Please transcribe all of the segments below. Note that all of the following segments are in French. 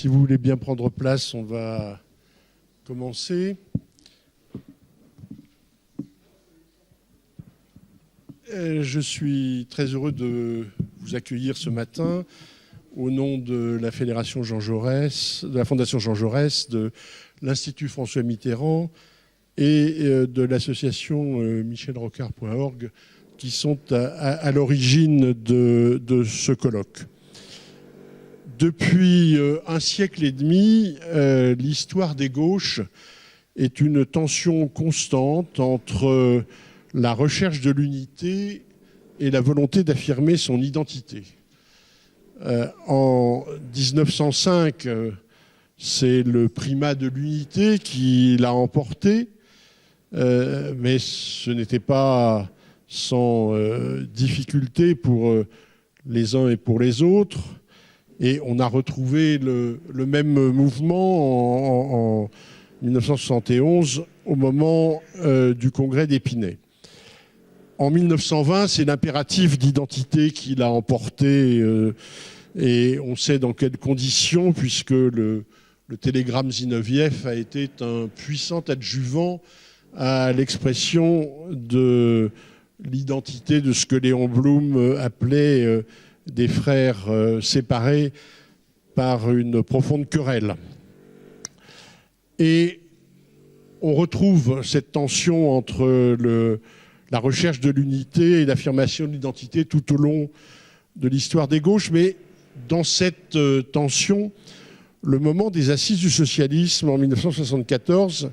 Si vous voulez bien prendre place, on va commencer. Je suis très heureux de vous accueillir ce matin au nom de la Fédération Jean Jaurès, de la Fondation Jean Jaurès, de l'Institut François Mitterrand et de l'association michelrocard.org qui sont à l'origine de ce colloque. Depuis un siècle et demi, l'histoire des gauches est une tension constante entre la recherche de l'unité et la volonté d'affirmer son identité. En 1905, c'est le primat de l'unité qui l'a emporté, mais ce n'était pas sans difficulté pour les uns et pour les autres. Et on a retrouvé le même mouvement en 1971 au moment du congrès d'Épinay. En 1920, c'est l'impératif d'identité qui l'a emporté et on sait dans quelles conditions, puisque le télégramme Zinoviev a été un puissant adjuvant à l'expression de l'identité de ce que Léon Blum appelait des frères séparés par une profonde querelle. Et on retrouve cette tension entre la recherche de l'unité et l'affirmation de l'identité tout au long de l'histoire des gauches. Mais dans cette tension, le moment des assises du socialisme en 1974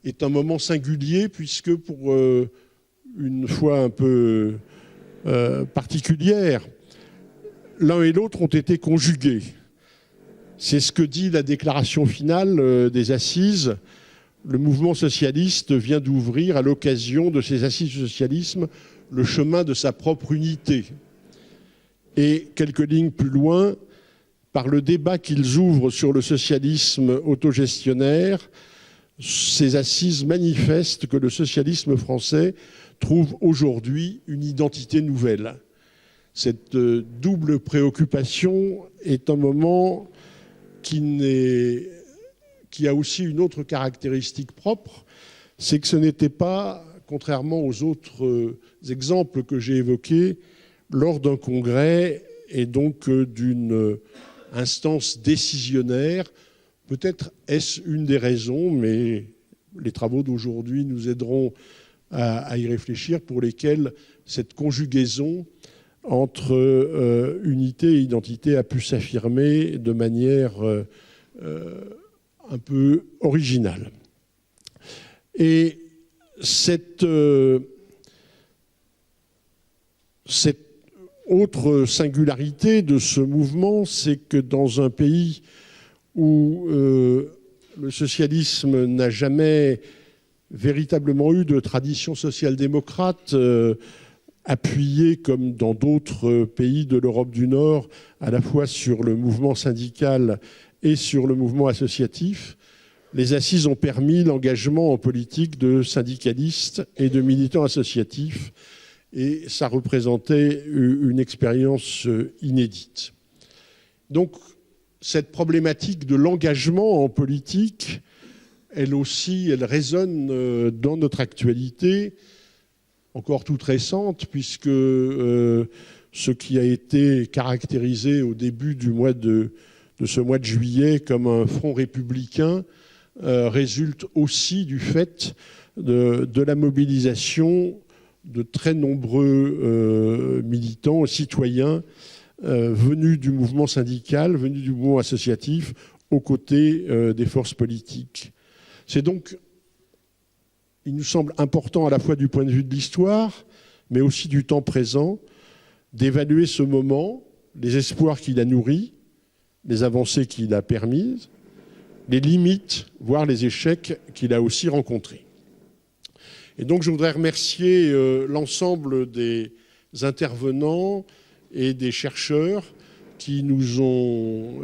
est un moment singulier, puisque pour une fois un peu particulière, l'un et l'autre ont été conjugués. C'est ce que dit la déclaration finale des assises. Le mouvement socialiste vient d'ouvrir, à l'occasion de ces assises du socialisme, le chemin de sa propre unité. Et quelques lignes plus loin, par le débat qu'ils ouvrent sur le socialisme autogestionnaire, ces assises manifestent que le socialisme français trouve aujourd'hui une identité nouvelle. Cette double préoccupation est un moment qui a aussi une autre caractéristique propre, c'est que ce n'était pas, contrairement aux autres exemples que j'ai évoqués, lors d'un congrès et donc d'une instance décisionnaire. Peut-être est-ce une des raisons, mais les travaux d'aujourd'hui nous aideront à y réfléchir, pour lesquels cette conjugaison entre unité et identité a pu s'affirmer de manière un peu originale. Et cette autre singularité de ce mouvement, c'est que dans un pays où le socialisme n'a jamais véritablement eu de tradition social-démocrate, appuyé, comme dans d'autres pays de l'Europe du Nord, à la fois sur le mouvement syndical et sur le mouvement associatif, les assises ont permis l'engagement en politique de syndicalistes et de militants associatifs, et ça représentait une expérience inédite. Donc, cette problématique de l'engagement en politique, elle aussi, elle résonne dans notre actualité, encore toute récente, puisque ce qui a été caractérisé au début de ce mois de juillet comme un front républicain résulte aussi du fait de la mobilisation de très nombreux militants, citoyens venus du mouvement syndical, venus du mouvement associatif, aux côtés des forces politiques. C'est donc, il nous semble important à la fois du point de vue de l'histoire, mais aussi du temps présent, d'évaluer ce moment, les espoirs qu'il a nourris, les avancées qu'il a permises, les limites, voire les échecs qu'il a aussi rencontrés. Et donc je voudrais remercier l'ensemble des intervenants et des chercheurs qui nous ont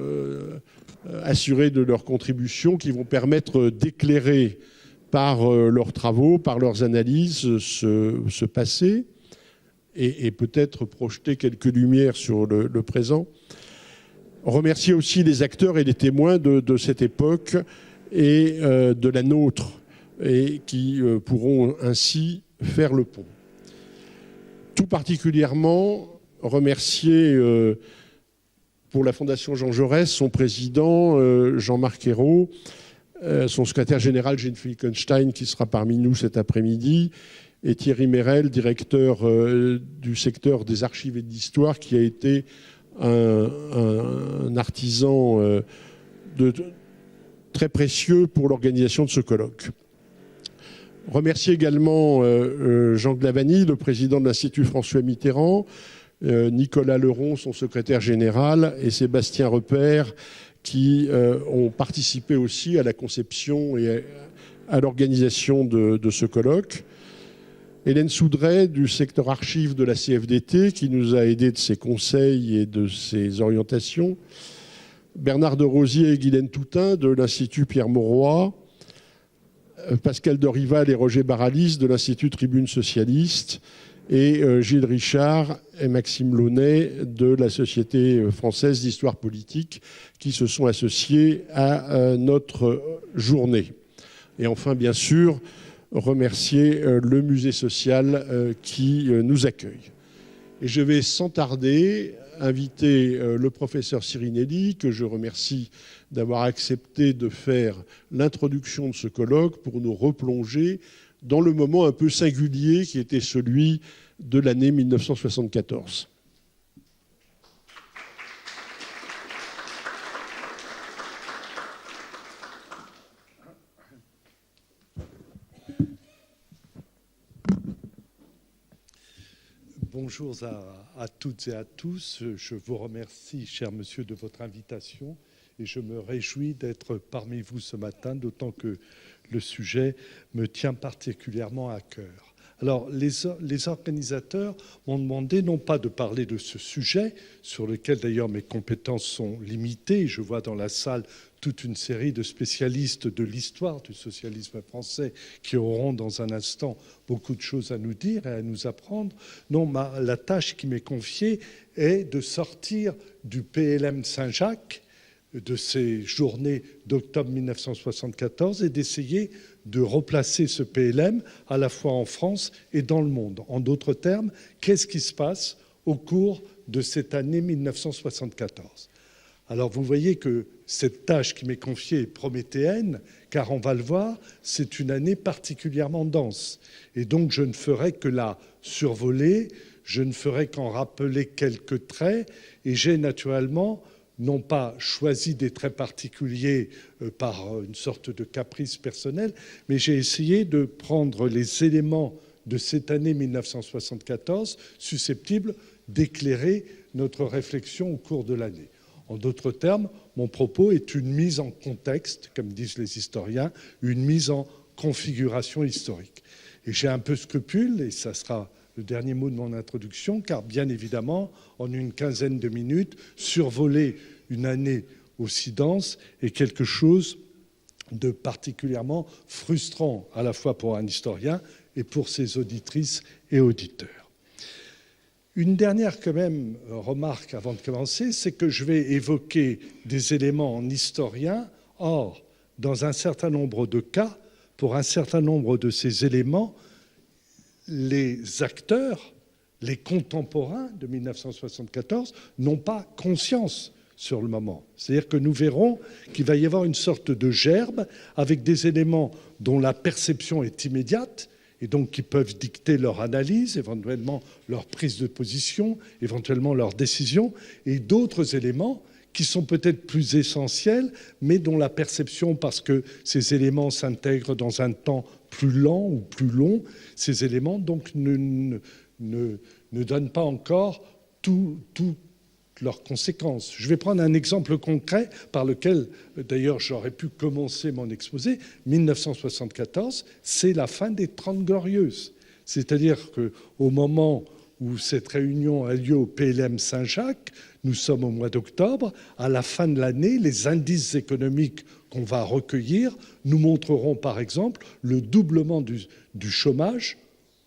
assuré de leur contribution, qui vont permettre d'éclairer par leurs travaux, par leurs analyses, ce passé, et peut-être projeter quelques lumières sur le présent. Remercier aussi les acteurs et les témoins de cette époque et de la nôtre, et qui pourront ainsi faire le pont. Tout particulièrement, remercier pour la Fondation Jean Jaurès, son président Jean-Marc Ayrault, son secrétaire général Gene Finkelstein, qui sera parmi nous cet après-midi, et Thierry Mérel, directeur du secteur des archives et de l'histoire, qui a été un artisan très précieux pour l'organisation de ce colloque. Remercier également Jean Glavany, le président de l'Institut François Mitterrand, Nicolas Leron, son secrétaire général, et Sébastien Repère, qui ont participé aussi à la conception et à l'organisation de ce colloque. Hélène Soudray, du secteur archives de la CFDT, qui nous a aidés de ses conseils et de ses orientations. Bernard de Rosier et Guylaine Toutain, de l'Institut Pierre-Mauroy. Pascal Dorival et Roger Baralis, de l'Institut Tribune Socialiste. Et Gilles Richard et Maxime Launay, de la Société française d'histoire politique, qui se sont associés à notre journée. Et enfin, bien sûr, remercier le musée social qui nous accueille. Et je vais sans tarder inviter le professeur Sirinelli, que je remercie d'avoir accepté de faire l'introduction de ce colloque pour nous replonger dans le moment un peu singulier qui était celui de l'année 1974. Bonjour à toutes et à tous. Je vous remercie, cher monsieur, de votre invitation et je me réjouis d'être parmi vous ce matin, d'autant que le sujet me tient particulièrement à cœur. Alors, les organisateurs m'ont demandé non pas de parler de ce sujet, sur lequel d'ailleurs mes compétences sont limitées. Je vois dans la salle toute une série de spécialistes de l'histoire du socialisme français qui auront dans un instant beaucoup de choses à nous dire et à nous apprendre. Non, la tâche qui m'est confiée est de sortir du PLM Saint-Jacques, de ces journées d'octobre 1974, et d'essayer de replacer ce PLM à la fois en France et dans le monde. En d'autres termes, qu'est-ce qui se passe au cours de cette année 1974 ? Alors vous voyez que cette tâche qui m'est confiée est prométhéenne, car on va le voir, c'est une année particulièrement dense. Et donc je ne ferai que la survoler, je ne ferai qu'en rappeler quelques traits, et j'ai naturellement non pas choisi des traits particuliers par une sorte de caprice personnel, mais j'ai essayé de prendre les éléments de cette année 1974 susceptibles d'éclairer notre réflexion au cours de l'année. En d'autres termes, mon propos est une mise en contexte, comme disent les historiens, une mise en configuration historique. Et j'ai un peu scrupule, et ça sera le dernier mot de mon introduction, car bien évidemment, en une quinzaine de minutes, survoler une année aussi dense est quelque chose de particulièrement frustrant, à la fois pour un historien et pour ses auditrices et auditeurs. Une dernière quand même remarque avant de commencer, c'est que je vais évoquer des éléments en historien. Or, dans un certain nombre de cas, pour un certain nombre de ces éléments, les acteurs, les contemporains de 1974 n'ont pas conscience sur le moment. C'est-à-dire que nous verrons qu'il va y avoir une sorte de gerbe avec des éléments dont la perception est immédiate et donc qui peuvent dicter leur analyse, éventuellement leur prise de position, éventuellement leur décision, et d'autres éléments qui sont peut-être plus essentiels, mais dont la perception, parce que ces éléments s'intègrent dans un temps plus lent ou plus long, ces éléments donc ne donnent pas encore toutes leurs conséquences. Je vais prendre un exemple concret par lequel, d'ailleurs, j'aurais pu commencer mon exposé. 1974, c'est la fin des 30 Glorieuses. C'est-à-dire qu'au moment où cette réunion a lieu au PLM Saint-Jacques, nous sommes au mois d'octobre, à la fin de l'année, les indices économiques qu'on va recueillir nous montreront par exemple le doublement du chômage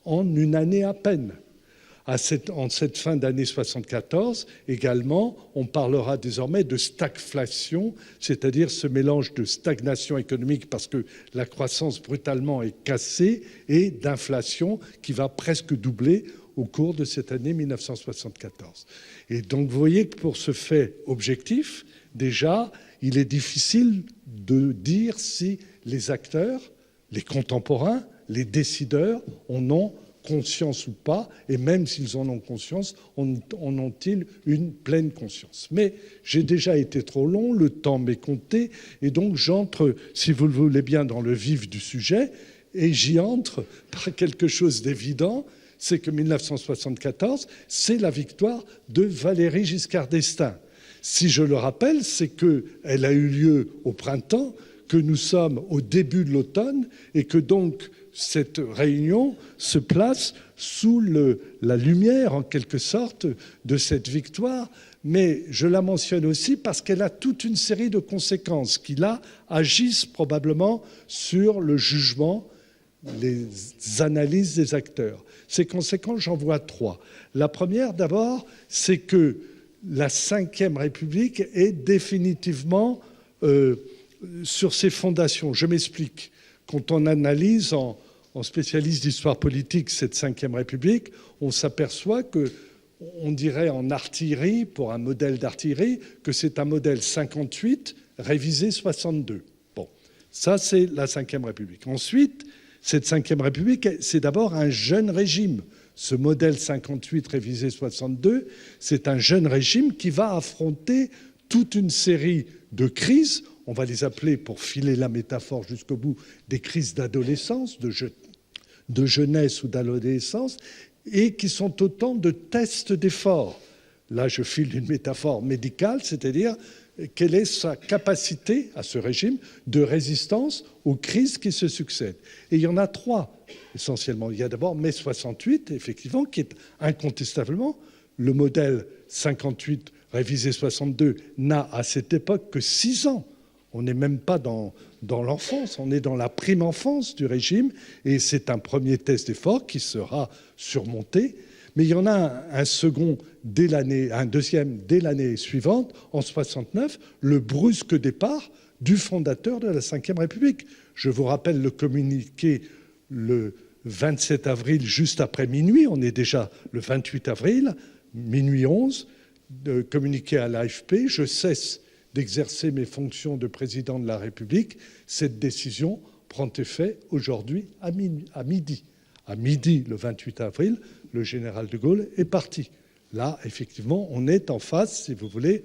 en une année à peine. En cette fin d'année 74, également, on parlera désormais de stagflation, c'est-à-dire ce mélange de stagnation économique parce que la croissance brutalement est cassée et d'inflation qui va presque doubler au cours de cette année 1974. Et donc, vous voyez que pour ce fait objectif, déjà, il est difficile de dire si les acteurs, les contemporains, les décideurs en ont conscience ou pas, et même s'ils en ont conscience, en ont-ils une pleine conscience. Mais j'ai déjà été trop long, le temps m'est compté, et donc j'entre, si vous le voulez bien, dans le vif du sujet, et j'y entre par quelque chose d'évident, c'est que 1974, c'est la victoire de Valéry Giscard d'Estaing. Si je le rappelle, c'est qu'elle a eu lieu au printemps, que nous sommes au début de l'automne, et que donc cette réunion se place sous la lumière, en quelque sorte, de cette victoire. Mais je la mentionne aussi parce qu'elle a toute une série de conséquences qui, là, agissent probablement sur le jugement, les analyses des acteurs. Ces conséquences, j'en vois trois. La première, d'abord, c'est que la Ve République est définitivement sur ses fondations. Je m'explique. Quand on analyse en spécialiste d'histoire politique cette Ve République, on s'aperçoit que, on dirait en artillerie, pour un modèle d'artillerie, que c'est un modèle 58 révisé 62. Bon, ça c'est la Ve République. Ensuite, cette Ve République, c'est d'abord un jeune régime. Ce modèle 58 révisé 62, c'est un jeune régime qui va affronter toute une série de crises. On va les appeler, pour filer la métaphore jusqu'au bout, des crises d'adolescence, de jeunesse ou d'adolescence, et qui sont autant de tests d'effort. Là, je file une métaphore médicale, c'est-à-dire quelle est sa capacité à ce régime de résistance aux crises qui se succèdent. Et il y en a trois, essentiellement. Il y a d'abord mai 68, effectivement, qui est incontestablement le modèle 58 révisé 62 n'a à cette époque que 6 ans. On n'est même pas dans l'enfance, on est dans la prime enfance du régime, et c'est un premier test d'effort qui sera surmonté. Mais il y en a un deuxième dès l'année suivante, en 69, le brusque départ du fondateur de la Ve République. Je vous rappelle le communiqué le 27 avril, juste après minuit, on est déjà le 28 avril, minuit 11, communiqué à l'AFP, je cesse d'exercer mes fonctions de président de la République. Cette décision prend effet aujourd'hui à midi. À midi, le 28 avril, le général de Gaulle est parti. Là, effectivement, on est en face, si vous voulez,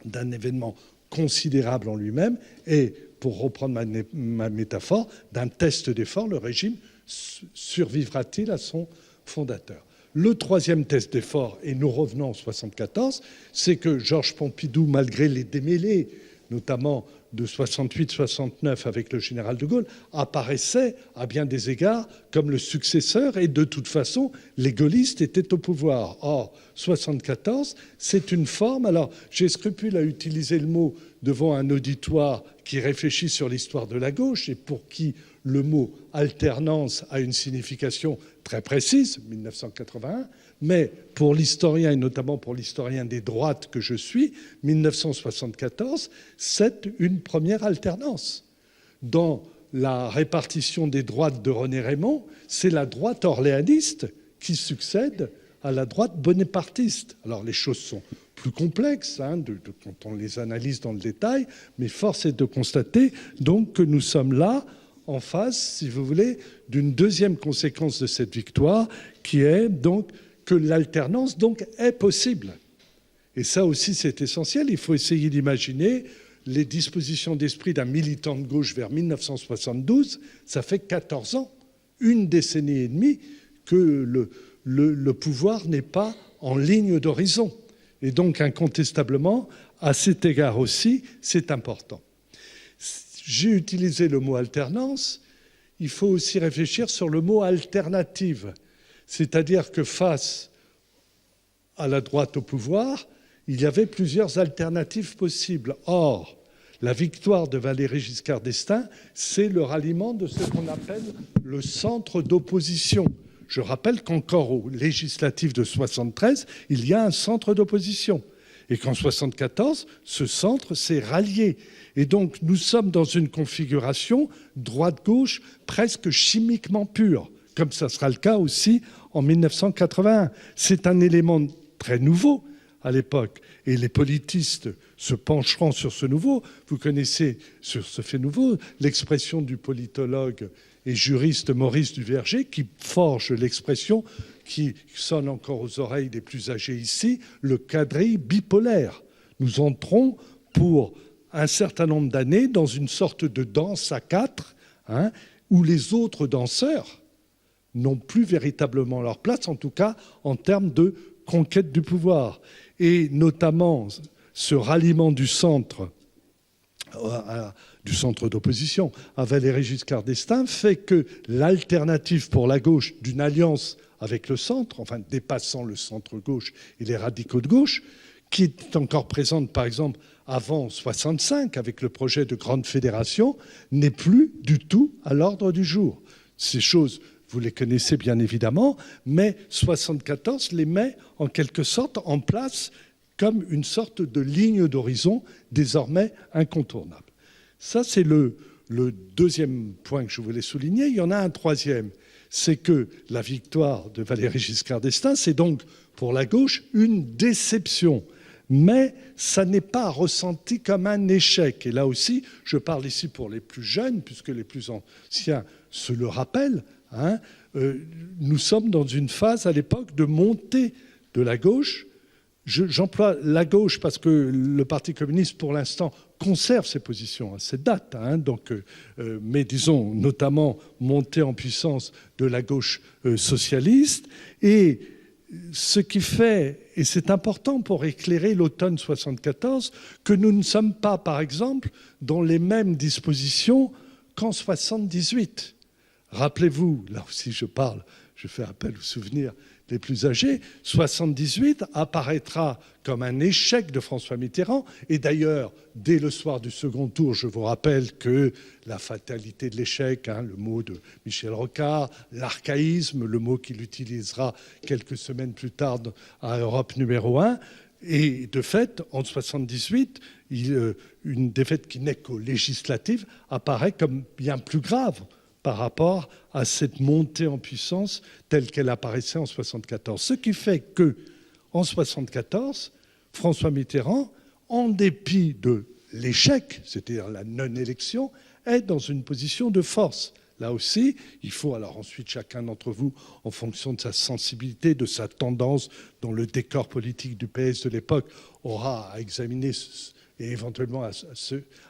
d'un événement considérable en lui-même et, pour reprendre ma métaphore, d'un test d'effort. Le régime survivra-t-il à son fondateur ? Le troisième test d'effort, et nous revenons en 1974, c'est que Georges Pompidou, malgré les démêlés, notamment de 68-69 avec le général de Gaulle, apparaissait à bien des égards comme le successeur, et de toute façon, les gaullistes étaient au pouvoir. Or, 74, c'est une forme. Alors, j'ai scrupule à utiliser le mot devant un auditoire qui réfléchit sur l'histoire de la gauche et pour qui le mot alternance a une signification très précise, 1981, mais pour l'historien, et notamment pour l'historien des droites que je suis, 1974, c'est une première alternance. Dans la répartition des droites de René Raymond, c'est la droite orléaniste qui succède à la droite bonapartiste. Alors les choses sont plus complexes quand on les analyse dans le détail, mais force est de constater donc que nous sommes là en face, si vous voulez, d'une deuxième conséquence de cette victoire, qui est donc que l'alternance donc est possible. Et ça aussi, c'est essentiel. Il faut essayer d'imaginer les dispositions d'esprit d'un militant de gauche vers 1972. Ça fait 14 ans, une décennie et demie, que le pouvoir n'est pas en ligne d'horizon. Et donc, incontestablement, à cet égard aussi, c'est important. J'ai utilisé le mot alternance. Il faut aussi réfléchir sur le mot alternative. C'est-à-dire que face à la droite au pouvoir, il y avait plusieurs alternatives possibles. Or, la victoire de Valéry Giscard d'Estaing, c'est le ralliement de ce qu'on appelle le centre d'opposition. Je rappelle qu'encore aux législatives de 73, il y a un centre d'opposition. Et qu'en 74, ce centre s'est rallié. Et donc, nous sommes dans une configuration droite-gauche presque chimiquement pure, comme ça sera le cas aussi en 1981. C'est un élément très nouveau à l'époque. Et les politistes se pencheront sur ce nouveau. Vous connaissez, sur ce fait nouveau, l'expression du politologue et juriste Maurice Duverger qui forge l'expression qui sonne encore aux oreilles des plus âgés ici, le quadrille bipolaire. Nous entrons pour un certain nombre d'années dans une sorte de danse à quatre, où les autres danseurs n'ont plus véritablement leur place, en tout cas en termes de conquête du pouvoir. Et notamment ce ralliement du centre d'opposition à Valéry Giscard d'Estaing fait que l'alternative pour la gauche d'une alliance avec le centre, enfin dépassant le centre-gauche et les radicaux de gauche, qui est encore présente par exemple avant 65 avec le projet de grande fédération, n'est plus du tout à l'ordre du jour. Ces choses, vous les connaissez bien évidemment, mais 74 les met en quelque sorte en place comme une sorte de ligne d'horizon désormais incontournable. Ça, c'est le deuxième point que je voulais souligner. Il y en a un troisième, c'est que la victoire de Valéry Giscard d'Estaing, c'est donc pour la gauche une déception. Mais ça n'est pas ressenti comme un échec. Et là aussi, je parle ici pour les plus jeunes, puisque les plus anciens se le rappellent. Nous sommes dans une phase à l'époque de montée de la gauche. J'emploie la gauche parce que le Parti communiste, pour l'instant, conserve ses positions à cette date. Mais disons, notamment, montée en puissance de la gauche socialiste. Et ce qui fait, et c'est important pour éclairer l'automne 74, que nous ne sommes pas, par exemple, dans les mêmes dispositions qu'en 78. Rappelez-vous, là aussi je fais appel aux souvenirs des plus âgés, 78 apparaîtra comme un échec de François Mitterrand. Et d'ailleurs, dès le soir du second tour, je vous rappelle que la fatalité de l'échec, le mot de Michel Rocard, l'archaïsme, le mot qu'il utilisera quelques semaines plus tard à Europe numéro 1, et de fait, en 78, une défaite qui n'est qu'aux législatives apparaît comme bien plus grave par rapport à cette montée en puissance telle qu'elle apparaissait en 74. Ce qui fait qu'en 74, François Mitterrand, en dépit de l'échec, c'est-à-dire la non-élection, est dans une position de force. Là aussi, il faut alors ensuite chacun d'entre vous, en fonction de sa sensibilité, de sa tendance, dont le décor politique du PS de l'époque aura à examiner et éventuellement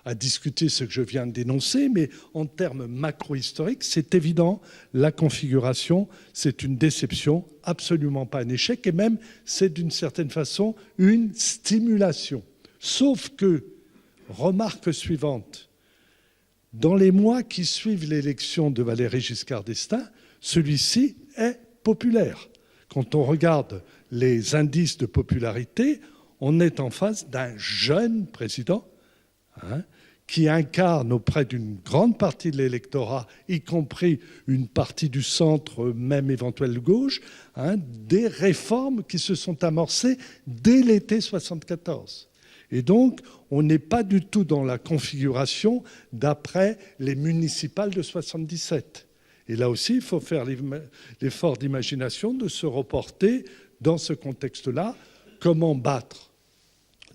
à discuter ce que je viens de dénoncer, mais en termes macro-historiques, c'est évident, la configuration, c'est une déception, absolument pas un échec, et même c'est d'une certaine façon une stimulation. Sauf que, remarque suivante, dans les mois qui suivent l'élection de Valéry Giscard d'Estaing, celui-ci est populaire. Quand on regarde les indices de popularité, on est en face d'un jeune président qui incarne auprès d'une grande partie de l'électorat, y compris une partie du centre, même éventuelle gauche, des réformes qui se sont amorcées dès l'été 74. Et donc, on n'est pas du tout dans la configuration d'après les municipales de 77. Et là aussi, il faut faire l'effort d'imagination de se reporter dans ce contexte-là. Comment battre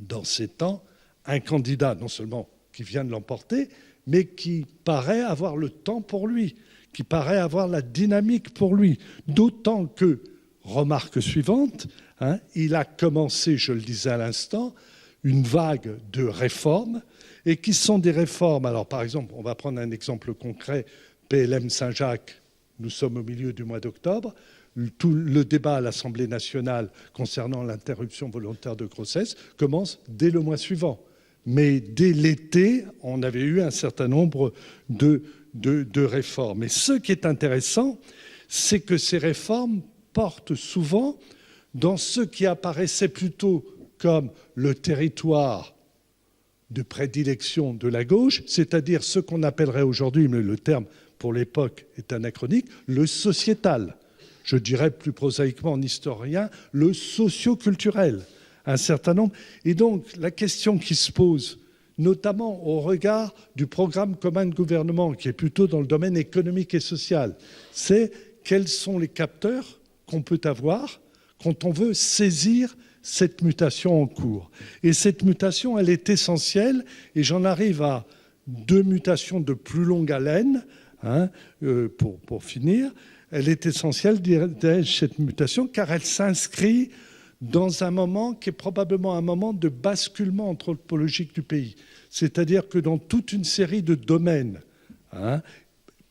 dans ces temps un candidat non seulement qui vient de l'emporter, mais qui paraît avoir le temps pour lui, qui paraît avoir la dynamique pour lui. D'autant que, remarque suivante, il a commencé, je le disais à l'instant, une vague de réformes, et qui sont des réformes. Alors par exemple, on va prendre un exemple concret, PLM Saint-Jacques, nous sommes au milieu du mois d'octobre, tout le débat à l'Assemblée nationale concernant l'interruption volontaire de grossesse commence dès le mois suivant. Mais dès l'été, on avait eu un certain nombre de réformes. Et ce qui est intéressant, c'est que ces réformes portent souvent dans ce qui apparaissait plutôt comme le territoire de prédilection de la gauche, c'est-à-dire ce qu'on appellerait aujourd'hui, mais le terme pour l'époque est anachronique, le sociétal. je dirais plus prosaïquement en historien, le socio-culturel, un certain nombre. Et donc, la question qui se pose, notamment au regard du programme commun de gouvernement, qui est plutôt dans le domaine économique et social, c'est quels sont les capteurs qu'on peut avoir quand on veut saisir cette mutation en cours. Et cette mutation, elle est essentielle, et j'en arrive à 2 mutations de plus longue haleine, pour finir. Elle est essentielle, cette mutation, car elle s'inscrit dans un moment qui est probablement un moment de basculement anthropologique du pays. C'est-à-dire que dans toute une série de domaines,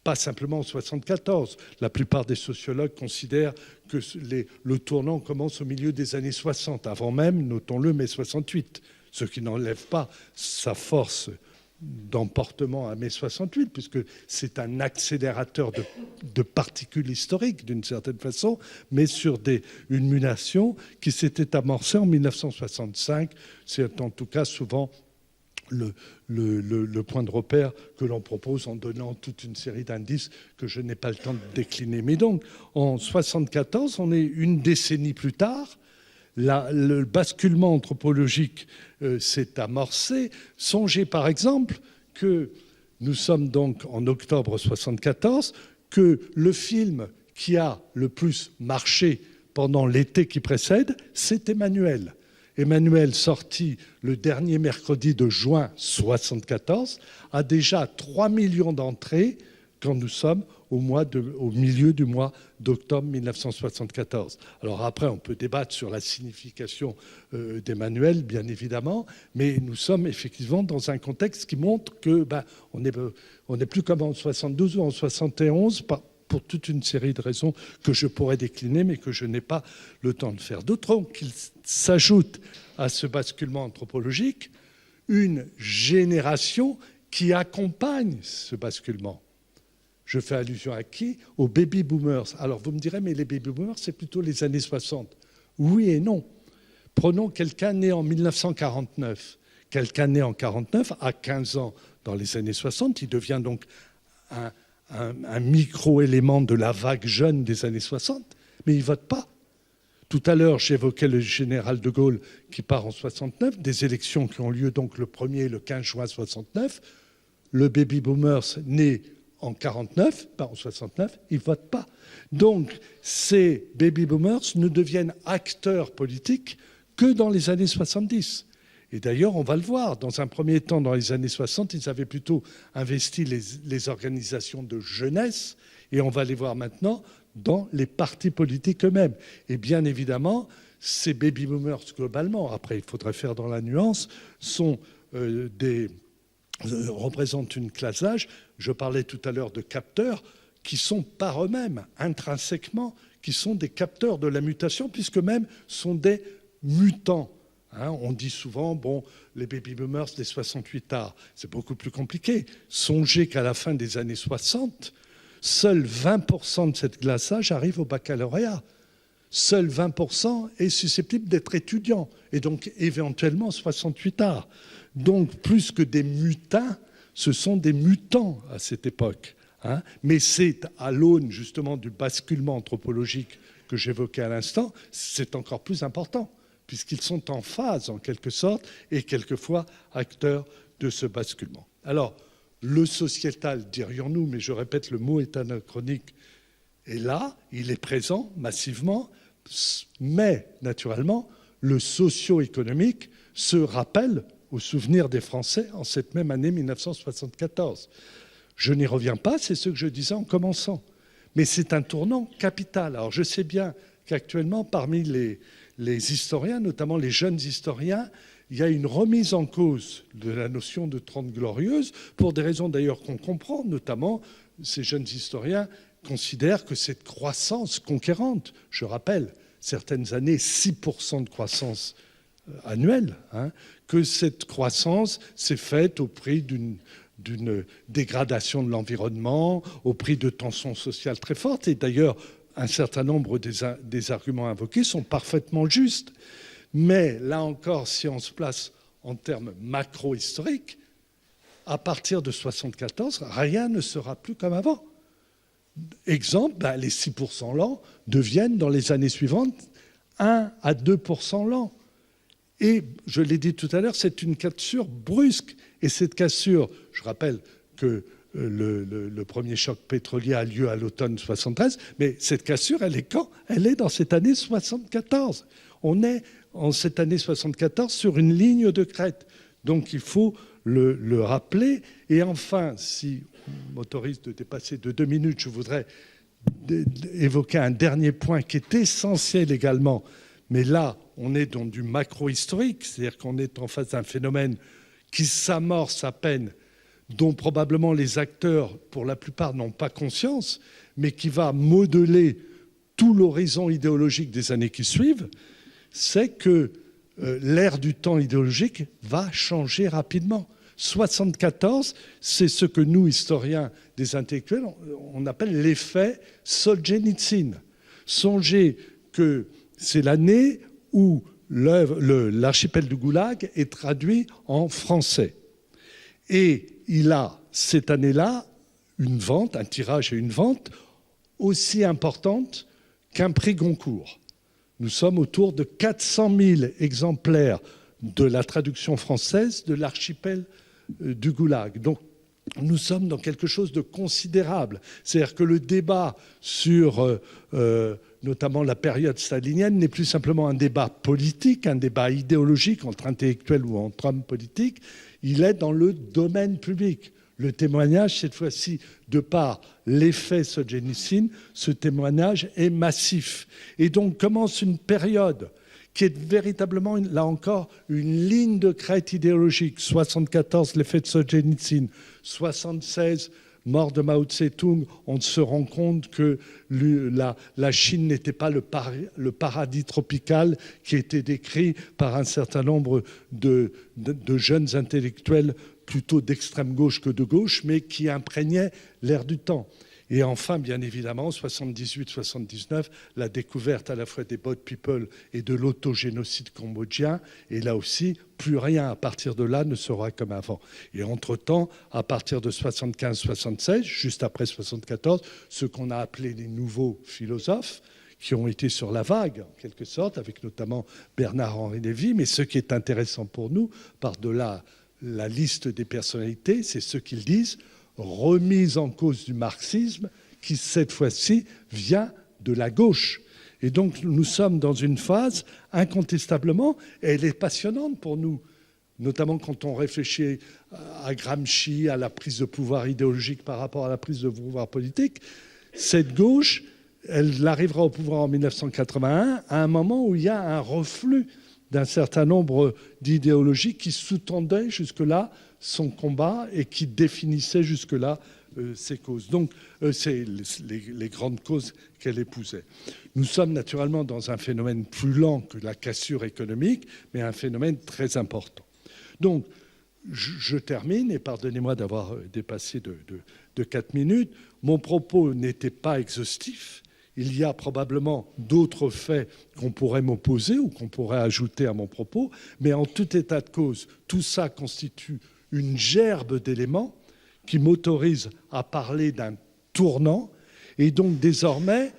pas simplement en 1974, la plupart des sociologues considèrent que le tournant commence au milieu des années 60, avant même, notons-le, mai 68, ce qui n'enlève pas sa force d'emportement à mai 68, puisque c'est un accélérateur de particules historiques, d'une certaine façon, mais sur une mutation qui s'était amorcée en 1965. C'est en tout cas souvent le point de repère que l'on propose en donnant toute une série d'indices que je n'ai pas le temps de décliner. Mais donc, en 1974, on est une décennie plus tard, le basculement anthropologique s'est amorcé. Songez par exemple que nous sommes donc en octobre 1974, que le film qui a le plus marché pendant l'été qui précède, c'est Emmanuel. Emmanuel, sorti le dernier mercredi de juin 1974, a déjà 3 millions d'entrées quand nous sommes au milieu du mois d'octobre 1974. Alors après, on peut débattre sur la signification d'Emmanuel, bien évidemment, mais nous sommes effectivement dans un contexte qui montre que on n'est plus comme en 72 ou en 71, pour toute une série de raisons que je pourrais décliner, mais que je n'ai pas le temps de faire. D'autant qu'il s'ajoute à ce basculement anthropologique une génération qui accompagne ce basculement. Je fais allusion à qui? Aux baby-boomers. Alors vous me direz, mais les baby-boomers, c'est plutôt les années 60. Oui et non. Prenons quelqu'un né en 1949. Quelqu'un né en 1949 a 15 ans dans les années 60. Il devient donc un micro-élément de la vague jeune des années 60, mais il ne vote pas. Tout à l'heure, j'évoquais le général de Gaulle qui part en 69, des élections qui ont lieu donc le 1er et le 15 juin 69. Le baby-boomers né en 49, pas en 69, ils ne votent pas. Donc, ces baby-boomers ne deviennent acteurs politiques que dans les années 70. Et d'ailleurs, on va le voir, dans un premier temps, dans les années 60, ils avaient plutôt investi les organisations de jeunesse, et on va les voir maintenant dans les partis politiques eux-mêmes. Et bien évidemment, ces baby-boomers, globalement, après il faudrait faire dans la nuance, représentent une classe d'âge. Je parlais tout à l'heure de capteurs qui sont par eux-mêmes, intrinsèquement, qui sont des capteurs de la mutation, puisque même sont des mutants. On dit souvent, les baby-boomers des 68 arts, c'est beaucoup plus compliqué. Songez qu'à la fin des années 60, seuls 20% de cette classe d'âge arrivent au baccalauréat. Seuls 20% est susceptible d'être étudiant, et donc éventuellement 68 arts. Donc, plus que des mutins, ce sont des mutants à cette époque. Mais c'est à l'aune justement du basculement anthropologique que j'évoquais à l'instant, c'est encore plus important, puisqu'ils sont en phase, en quelque sorte, et quelquefois acteurs de ce basculement. Alors, le sociétal, dirions-nous, mais je répète, le mot est anachronique, est là, il est présent massivement, mais naturellement, le socio-économique se rappelle au souvenir des Français en cette même année 1974. Je n'y reviens pas, c'est ce que je disais en commençant. Mais c'est un tournant capital. Alors je sais bien qu'actuellement, parmi les historiens, notamment les jeunes historiens, il y a une remise en cause de la notion de Trente Glorieuses, pour des raisons d'ailleurs qu'on comprend, notamment ces jeunes historiens considèrent que cette croissance conquérante, je rappelle, certaines années, 6% de croissance annuelle, que cette croissance s'est faite au prix d'une dégradation de l'environnement, au prix de tensions sociales très fortes. Et d'ailleurs, un certain nombre des arguments invoqués sont parfaitement justes. Mais là encore, si on se place en termes macro-historiques, à partir de 1974, rien ne sera plus comme avant. Exemple, les 6% l'an deviennent dans les années suivantes 1 à 2% l'an. Et je l'ai dit tout à l'heure, c'est une cassure brusque. Et cette cassure, je rappelle que le premier choc pétrolier a lieu à l'automne 73, mais cette cassure, elle est quand? Elle est dans cette année 74. On est en cette année 74 sur une ligne de crête. Donc il faut le rappeler. Et enfin, si on m'autorise de dépasser de 2 minutes, je voudrais évoquer un dernier point qui est essentiel également. Mais là, on est dans du macro-historique, c'est-à-dire qu'on est en face d'un phénomène qui s'amorce à peine, dont probablement les acteurs, pour la plupart, n'ont pas conscience, mais qui va modeler tout l'horizon idéologique des années qui suivent, c'est que l'ère du temps idéologique va changer rapidement. 74, c'est ce que nous, historiens des intellectuels, on appelle l'effet Solzhenitsyn. Songez que c'est l'année où l'archipel du Goulag est traduit en français. Et il a, cette année-là, une vente, un tirage et une vente aussi importante qu'un prix Goncourt. Nous sommes autour de 400 000 exemplaires de la traduction française de l'archipel du Goulag. Donc, nous sommes dans quelque chose de considérable. C'est-à-dire que le débat sur notamment la période stalinienne n'est plus simplement un débat politique, un débat idéologique entre intellectuels ou entre hommes politiques. Il est dans le domaine public. Le témoignage, cette fois-ci, de par l'effet Solzhenitsyn, ce témoignage est massif. Et donc commence une période qui est véritablement, là encore, une ligne de crête idéologique. 74, l'effet de Solzhenitsyn. 76, mort de Mao Tse-tung, on se rend compte que la Chine n'était pas le paradis tropical qui était décrit par un certain nombre de jeunes intellectuels plutôt d'extrême gauche que de gauche, mais qui imprégnaient l'air du temps. Et enfin, bien évidemment, 78-79, la découverte à la fois des Boat People et de l'autogénocide cambodgien. Et là aussi, plus rien à partir de là ne sera comme avant. Et entre-temps, à partir de 75-76, juste après 74, ce qu'on a appelé les nouveaux philosophes, qui ont été sur la vague, en quelque sorte, avec notamment Bernard-Henri Lévy. Mais ce qui est intéressant pour nous, par-delà la liste des personnalités, c'est ce qu'ils disent: remise en cause du marxisme qui, cette fois-ci, vient de la gauche. Et donc, nous sommes dans une phase, incontestablement, et elle est passionnante pour nous, notamment quand on réfléchit à Gramsci, à la prise de pouvoir idéologique par rapport à la prise de pouvoir politique. Cette gauche, elle arrivera au pouvoir en 1981, à un moment où il y a un reflux d'un certain nombre d'idéologies qui sous-tendaient jusque-là son combat et qui définissait jusque-là ses causes. Donc, c'est les grandes causes qu'elle épousait. Nous sommes naturellement dans un phénomène plus lent que la cassure économique, mais un phénomène très important. Donc, je termine, et pardonnez-moi d'avoir dépassé de 4 minutes. Mon propos n'était pas exhaustif. Il y a probablement d'autres faits qu'on pourrait m'opposer ou qu'on pourrait ajouter à mon propos, mais en tout état de cause, tout ça constitue une gerbe d'éléments qui m'autorise à parler d'un tournant. Et donc désormais,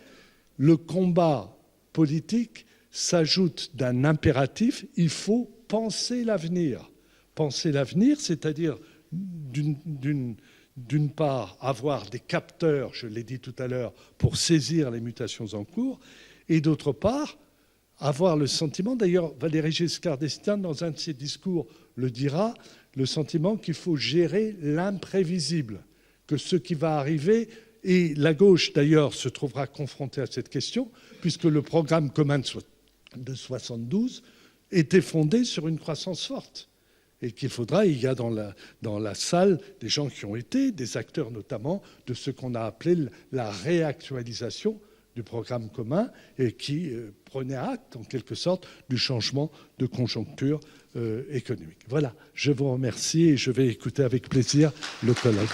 le combat politique s'ajoute d'un impératif: il faut penser l'avenir. Penser l'avenir, c'est-à-dire d'une part avoir des capteurs, je l'ai dit tout à l'heure, pour saisir les mutations en cours, et d'autre part avoir le sentiment, d'ailleurs Valéry Giscard d'Estaing dans un de ses discours le dira, le sentiment qu'il faut gérer l'imprévisible, que ce qui va arriver, et la gauche d'ailleurs se trouvera confrontée à cette question, puisque le programme commun de 72 était fondé sur une croissance forte. Et qu'il faudra, il y a dans la salle des gens qui ont été, des acteurs notamment, de ce qu'on a appelé la réactualisation du programme commun et qui prenait acte, en quelque sorte, du changement de conjoncture économique. Voilà, je vous remercie et je vais écouter avec plaisir le colloque.